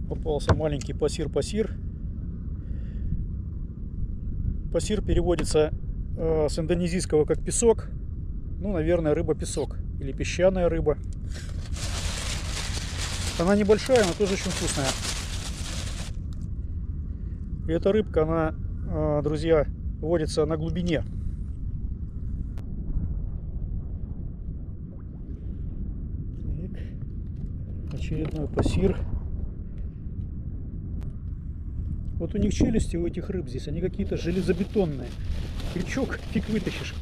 Попался маленький пассир. Пассир переводится с индонезийского как песок. Ну, наверное, рыба-песок или песчаная рыба. Она небольшая, но тоже очень вкусная. И эта рыбка, она, друзья, водится на глубине. Так. Очередной пассир. Вот у них челюсти, у этих рыб здесь, они какие-то железобетонные. Крючок фиг вытащишь.